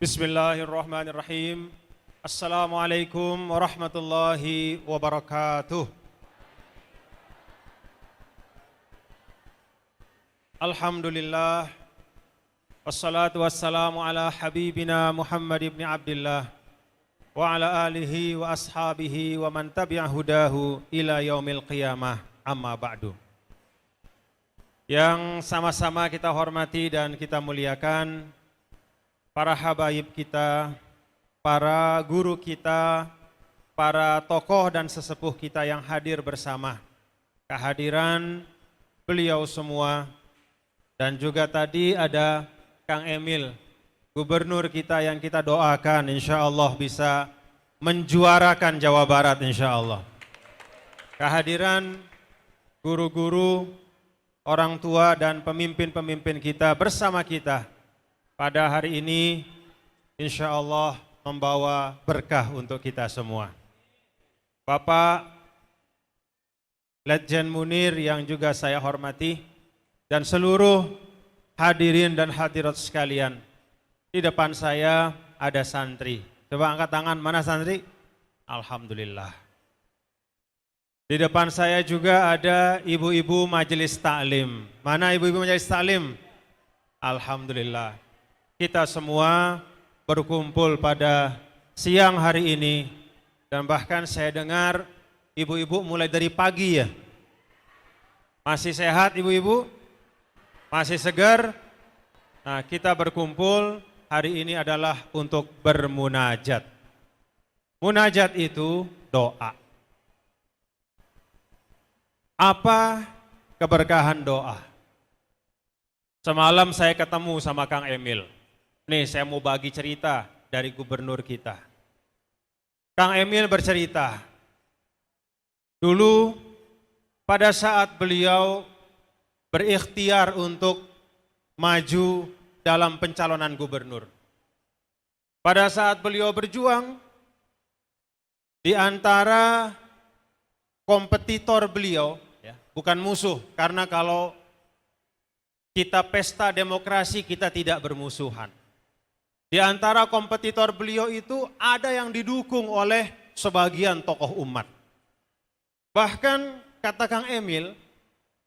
Bismillahirrahmanirrahim. Assalamualaikum warahmatullahi wabarakatuh. Alhamdulillah. Wassalatu wassalamu ala habibina Muhammad ibn Abdullah wa ala alihi wa ashabihi wa man tabi'a hudahu ila yaumil qiyamah, amma ba'du. Yang sama-sama kita hormati dan kita muliakan para habaib kita, para guru kita, para tokoh dan sesepuh kita yang hadir bersama. Kehadiran beliau semua, dan juga tadi ada Kang Emil, gubernur kita yang kita doakan insya Allah bisa menjuarakan Jawa Barat insya Allah. Kehadiran guru-guru, orang tua dan pemimpin-pemimpin kita bersama kita pada hari ini insya Allah membawa berkah untuk kita semua. Bapak Letjen Munir yang juga saya hormati, dan seluruh hadirin dan hadirat sekalian. Di depan saya ada santri. Coba angkat tangan, mana santri? Alhamdulillah. Di depan saya juga ada ibu-ibu majelis taklim. Mana ibu-ibu majelis taklim? Alhamdulillah. Kita semua berkumpul pada siang hari ini, dan bahkan saya dengar ibu-ibu mulai dari pagi ya. Masih sehat ibu-ibu? Masih segar? Nah, kita berkumpul hari ini adalah untuk bermunajat. Munajat itu doa. Apa keberkahan doa? Semalam saya ketemu sama Kang Emil. Nih saya mau bagi cerita dari gubernur kita. Kang Emil bercerita, dulu pada saat beliau berikhtiar untuk maju dalam pencalonan gubernur. Pada saat beliau berjuang, di antara kompetitor beliau, ya, bukan musuh, karena kalau kita pesta demokrasi kita tidak bermusuhan. Di antara kompetitor beliau itu ada yang didukung oleh sebagian tokoh umat. Bahkan kata Kang Emil,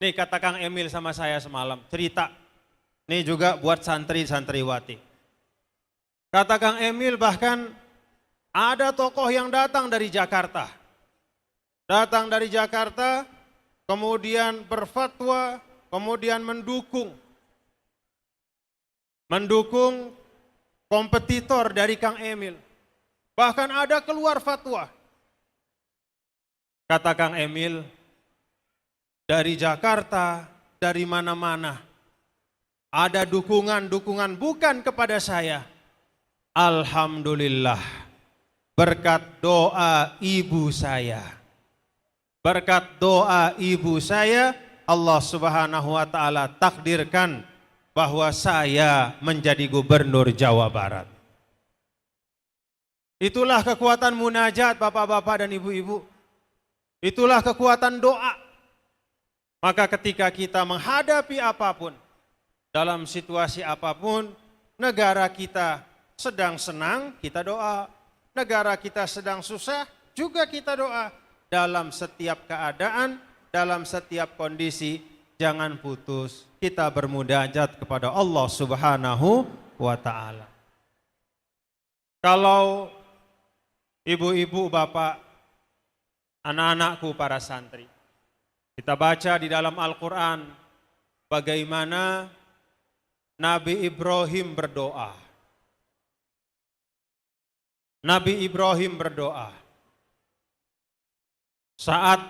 nih kata Kang Emil sama saya semalam, cerita. Nih juga buat santri-santriwati. Kata Kang Emil bahkan ada tokoh yang datang dari Jakarta. Datang dari Jakarta, kemudian berfatwa, kemudian mendukung kompetitor dari Kang Emil. Bahkan ada keluar fatwa. Kata Kang Emil, dari Jakarta, dari mana-mana, ada dukungan-dukungan bukan kepada saya. Alhamdulillah, berkat doa ibu saya. Berkat doa ibu saya, Allah Subhanahu wa Ta'ala takdirkan bahwa saya menjadi gubernur Jawa Barat. Itulah kekuatan munajat bapak-bapak dan ibu-ibu. Itulah kekuatan doa. Maka ketika kita menghadapi apapun, dalam situasi apapun, negara kita sedang senang, kita doa. Negara kita sedang susah, juga kita doa. Dalam setiap keadaan, dalam setiap kondisi, jangan putus. Kita bermunajat kepada Allah Subhanahu wa Ta'ala. Kalau ibu-ibu, bapak, anak-anakku para santri, kita baca di dalam Al-Quran bagaimana Nabi Ibrahim berdoa. Nabi Ibrahim berdoa saat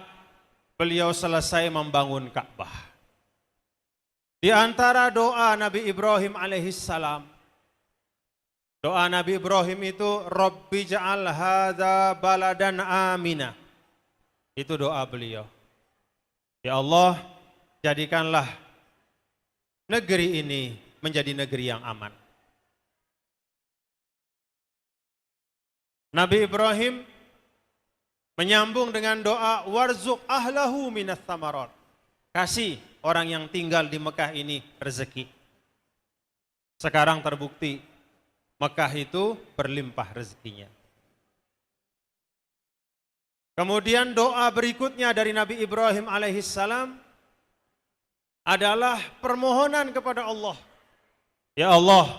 beliau selesai membangun Ka'bah. Di antara doa Nabi Ibrahim alaihissalam, doa Nabi Ibrahim itu Rabbi ja'al hadza baladan amina. Itu doa beliau. Ya Allah, jadikanlah negeri ini menjadi negeri yang aman. Nabi Ibrahim menyambung dengan doa warzuq ahlahu minas thamarat. Kasih orang yang tinggal di Mekah ini rezeki. Sekarang terbukti Mekah itu berlimpah rezekinya. Kemudian doa berikutnya dari Nabi Ibrahim alaihissalam adalah permohonan kepada Allah. Ya Allah,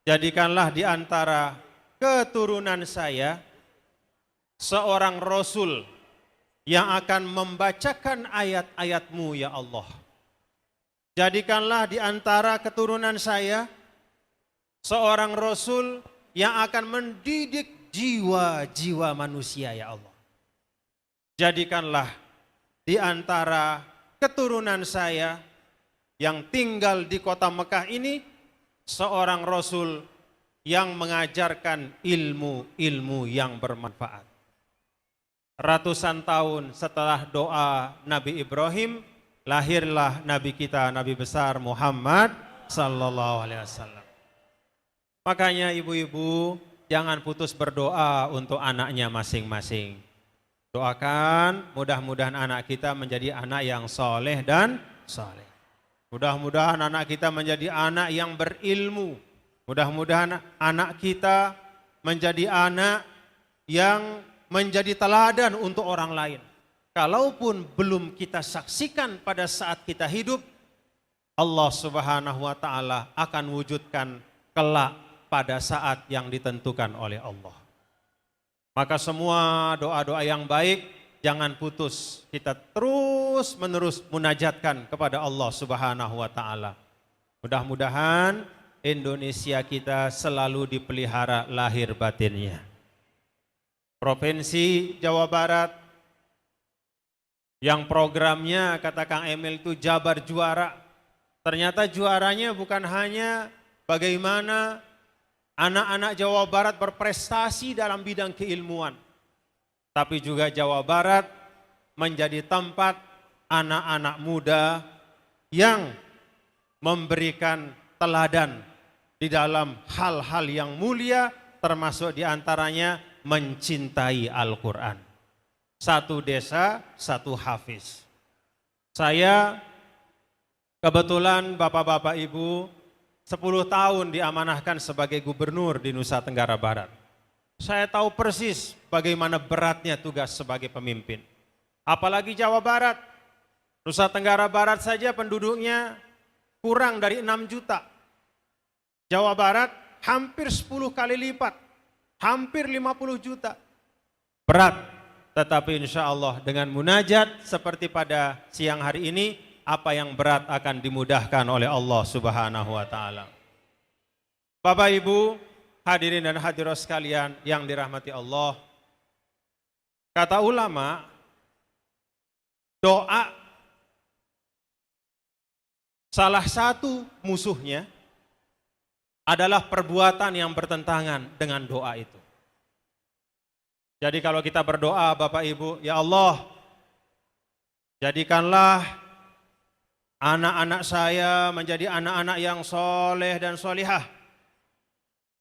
jadikanlah di antara keturunan saya seorang Rasul yang akan membacakan ayat-ayat-Mu ya Allah. Jadikanlah di antara keturunan saya seorang Rasul yang akan mendidik jiwa-jiwa manusia ya Allah. Jadikanlah di antara keturunan saya yang tinggal di kota Mekah ini seorang Rasul yang mengajarkan ilmu-ilmu yang bermanfaat. Ratusan tahun setelah doa Nabi Ibrahim, lahirlah Nabi kita, Nabi besar Muhammad sallallahu alaihi wasallam. Makanya ibu-ibu jangan putus berdoa untuk anaknya masing-masing. Doakan mudah-mudahan anak kita menjadi anak yang soleh dan soleh. Mudah-mudahan anak kita menjadi anak yang berilmu. Mudah-mudahan anak kita menjadi anak yang menjadi teladan untuk orang lain. Kalaupun belum kita saksikan pada saat kita hidup, Allah Subhanahu wa taala akan wujudkan kelak pada saat yang ditentukan oleh Allah. Maka semua doa-doa yang baik jangan putus. Kita terus menerus munajatkan kepada Allah Subhanahu wa taala. Mudah-mudahan Indonesia kita selalu dipelihara lahir batinnya. Provinsi Jawa Barat yang programnya kata Kang Emil itu Jabar Juara. Ternyata juaranya bukan hanya bagaimana anak-anak Jawa Barat berprestasi dalam bidang keilmuan, tapi juga Jawa Barat menjadi tempat anak-anak muda yang memberikan teladan di dalam hal-hal yang mulia, termasuk diantaranya mencintai Al-Quran. Satu desa, satu hafiz. Saya kebetulan bapak-bapak ibu 10 tahun diamanahkan sebagai gubernur di Nusa Tenggara Barat. Saya tahu persis bagaimana beratnya tugas sebagai pemimpin. Apalagi Jawa Barat. Nusa Tenggara Barat saja penduduknya kurang dari 6 juta. Jawa Barat hampir 10 kali lipat, hampir 50 juta. Berat, tetapi insya Allah dengan munajat seperti pada siang hari ini, apa yang berat akan dimudahkan oleh Allah Subhanahu wa taala. Bapak Ibu, hadirin dan hadirat sekalian yang dirahmati Allah. Kata ulama, doa salah satu musuhnya adalah perbuatan yang bertentangan dengan doa itu. Jadi kalau kita berdoa Bapak Ibu, ya Allah, jadikanlah anak-anak saya menjadi anak-anak yang soleh dan solihah.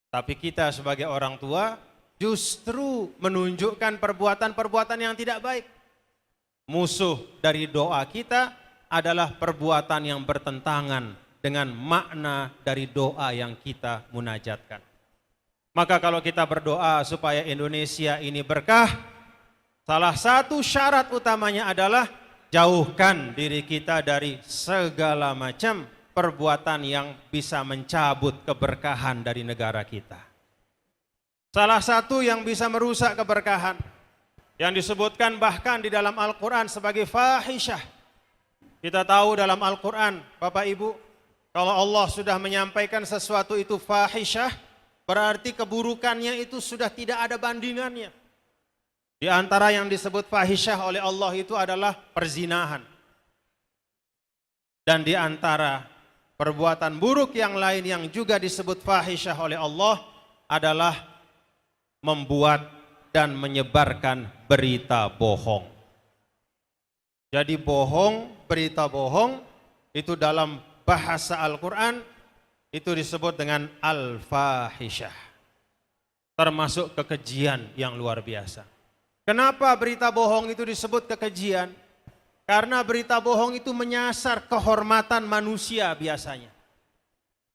Tapi kita sebagai orang tua justru menunjukkan perbuatan-perbuatan yang tidak baik. Musuh dari doa kita adalah perbuatan yang bertentangan dengan makna dari doa yang kita munajatkan. Maka kalau kita berdoa supaya Indonesia ini berkah, salah satu syarat utamanya adalah jauhkan diri kita dari segala macam perbuatan yang bisa mencabut keberkahan dari negara kita. Salah satu yang bisa merusak keberkahan, yang disebutkan bahkan di dalam Al-Quran sebagai fahisyah. Kita tahu dalam Al-Quran, Bapak Ibu, kalau Allah sudah menyampaikan sesuatu itu fahisyah, berarti keburukannya itu sudah tidak ada bandingannya. Di antara yang disebut fahisyah oleh Allah itu adalah perzinahan. Dan di antara perbuatan buruk yang lain yang juga disebut fahisyah oleh Allah adalah membuat dan menyebarkan berita bohong. Jadi bohong, berita bohong itu dalam bahasa Al-Quran itu disebut dengan al-fahisyah. Termasuk kekejian yang luar biasa. Kenapa berita bohong itu disebut kekejian? Karena berita bohong itu menyasar kehormatan manusia biasanya.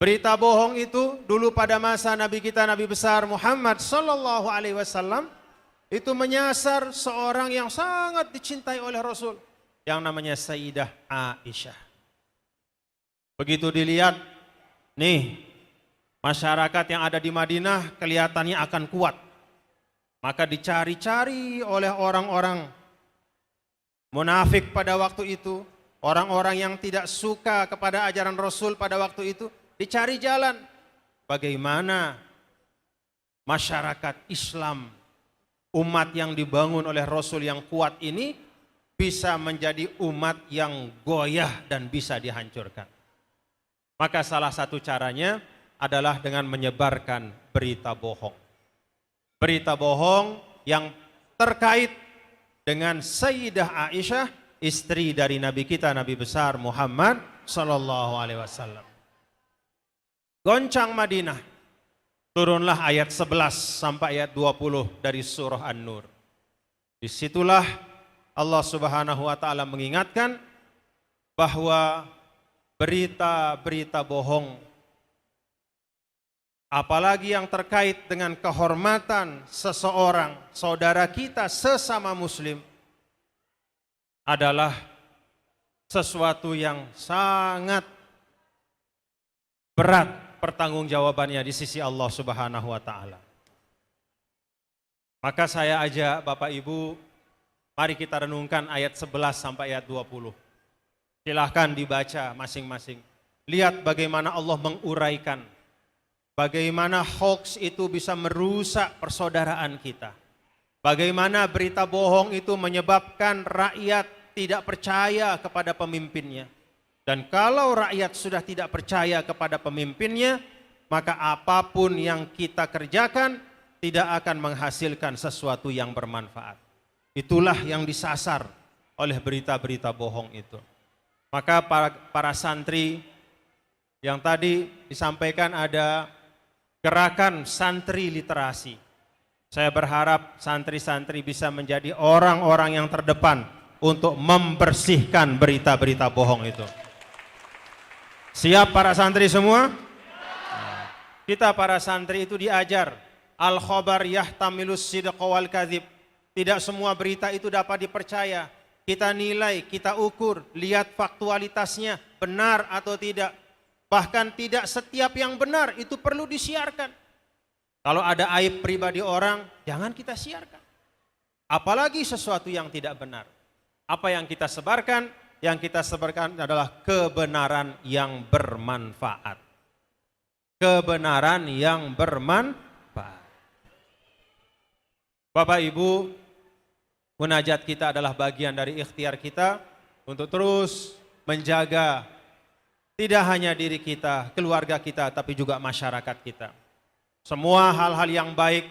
Berita bohong itu dulu pada masa Nabi kita Nabi besar Muhammad sallallahu alaihi wasallam itu menyasar seorang yang sangat dicintai oleh Rasul yang namanya Sayyidah Aisyah. Begitu dilihat, nih masyarakat yang ada di Madinah kelihatannya akan kuat. Maka dicari-cari oleh orang-orang munafik pada waktu itu, orang-orang yang tidak suka kepada ajaran Rasul pada waktu itu, dicari jalan bagaimana masyarakat Islam, umat yang dibangun oleh Rasul yang kuat ini bisa menjadi umat yang goyah dan bisa dihancurkan. Maka salah satu caranya adalah dengan menyebarkan berita bohong. Berita bohong yang terkait dengan Sayyidah Aisyah, istri dari Nabi kita Nabi besar Muhammad sallallahu alaihi wasallam. Goncang Madinah, turunlah ayat 11 sampai ayat 20 dari surah An-Nur. Disitulah Allah Subhanahu wa taala mengingatkan bahwa berita-berita bohong, apalagi yang terkait dengan kehormatan seseorang, saudara kita sesama muslim, adalah sesuatu yang sangat berat pertanggungjawabannya di sisi Allah Subhanahu wa taala. Maka saya ajak Bapak Ibu, mari kita renungkan ayat 11 sampai ayat 20. Silahkan dibaca masing-masing. Lihat bagaimana Allah menguraikan bagaimana hoax itu bisa merusak persaudaraan kita. Bagaimana berita bohong itu menyebabkan rakyat tidak percaya kepada pemimpinnya. Dan kalau rakyat sudah tidak percaya kepada pemimpinnya, maka apapun yang kita kerjakan tidak akan menghasilkan sesuatu yang bermanfaat. Itulah yang disasar oleh berita-berita bohong itu. Maka para santri yang tadi disampaikan ada gerakan santri literasi. Saya berharap santri-santri bisa menjadi orang-orang yang terdepan untuk membersihkan berita-berita bohong itu. Siap para santri semua? Kita para santri itu diajar al-khabar yahtamilus sidqa wal kadzib. Tidak semua berita itu dapat dipercaya. Kita nilai, kita ukur, lihat faktualitasnya benar atau tidak. Bahkan tidak setiap yang benar itu perlu disiarkan. Kalau ada aib pribadi orang, jangan kita siarkan. Apalagi sesuatu yang tidak benar. Apa yang kita sebarkan? Yang kita sebarkan adalah kebenaran yang bermanfaat. Kebenaran yang bermanfaat. Bapak Ibu, munajat kita adalah bagian dari ikhtiar kita untuk terus menjaga tidak hanya diri kita, keluarga kita, tapi juga masyarakat kita. Semua hal-hal yang baik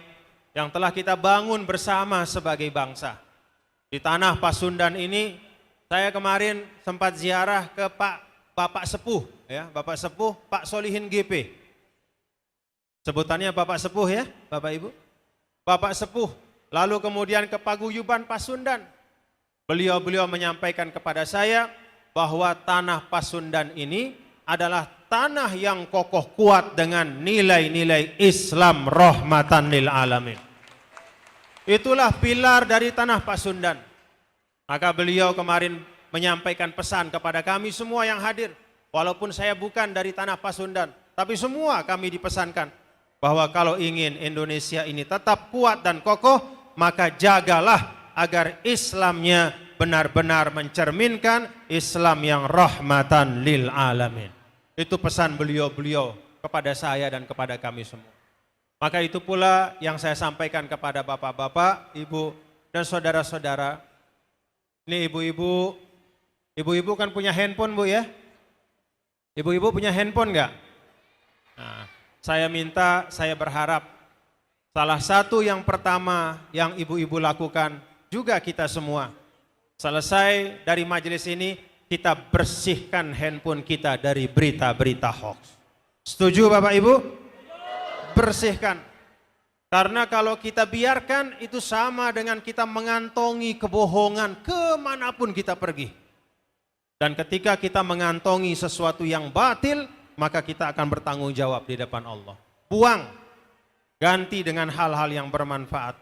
yang telah kita bangun bersama sebagai bangsa. Di tanah Pasundan ini, saya kemarin sempat ziarah ke Bapak Sepuh, ya, Bapak Sepuh, Pak Solihin GP. Sebutannya Bapak Sepuh ya, Bapak Ibu. Bapak Sepuh, lalu kemudian ke Paguyuban Pasundan. Beliau menyampaikan kepada saya bahwa tanah Pasundan ini adalah tanah yang kokoh kuat dengan nilai-nilai Islam rahmatan lil alamin. Itulah pilar dari tanah Pasundan. Maka beliau kemarin menyampaikan pesan kepada kami semua yang hadir. Walaupun saya bukan dari tanah Pasundan, tapi semua kami dipesankan bahwa kalau ingin Indonesia ini tetap kuat dan kokoh, maka jagalah agar Islamnya benar-benar mencerminkan Islam yang rahmatan lil alamin. Itu pesan beliau-beliau kepada saya dan kepada kami semua. Maka itu pula yang saya sampaikan kepada bapak-bapak, ibu dan saudara-saudara. Ini ibu-ibu kan punya handphone Bu ya? Ibu-ibu punya handphone enggak? Nah, saya berharap salah satu yang pertama yang ibu-ibu lakukan juga kita semua. Selesai dari majelis ini, kita bersihkan handphone kita dari berita-berita hoax. Setuju Bapak Ibu? Bersihkan. Karena kalau kita biarkan, itu sama dengan kita mengantongi kebohongan kemanapun kita pergi. Dan ketika kita mengantongi sesuatu yang batil, maka kita akan bertanggung jawab di depan Allah. Buang, ganti dengan hal-hal yang bermanfaat.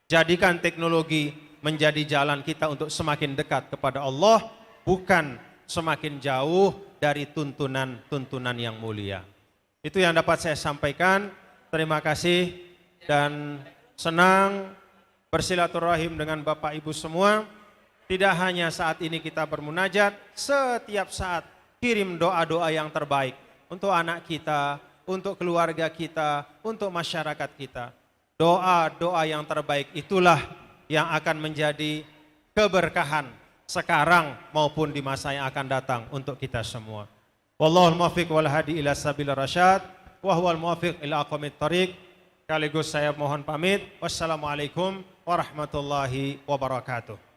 Jadikan teknologi menjadi jalan kita untuk semakin dekat kepada Allah, bukan semakin jauh dari tuntunan-tuntunan yang mulia. Itu yang dapat saya sampaikan. Terima kasih dan senang bersilaturahim dengan Bapak Ibu semua. Tidak hanya saat ini kita bermunajat, setiap saat kirim doa-doa yang terbaik untuk anak kita, untuk keluarga kita, untuk masyarakat kita. Doa-doa yang terbaik itulah yang akan menjadi keberkahan sekarang maupun di masa yang akan datang untuk kita semua. Wallahul muwaffiq wal hadi ila sabil rasyad wa huwal muwaffiq ila aqwamit thoriq. Sekaligus saya mohon pamit. Wassalamualaikum warahmatullahi wabarakatuh.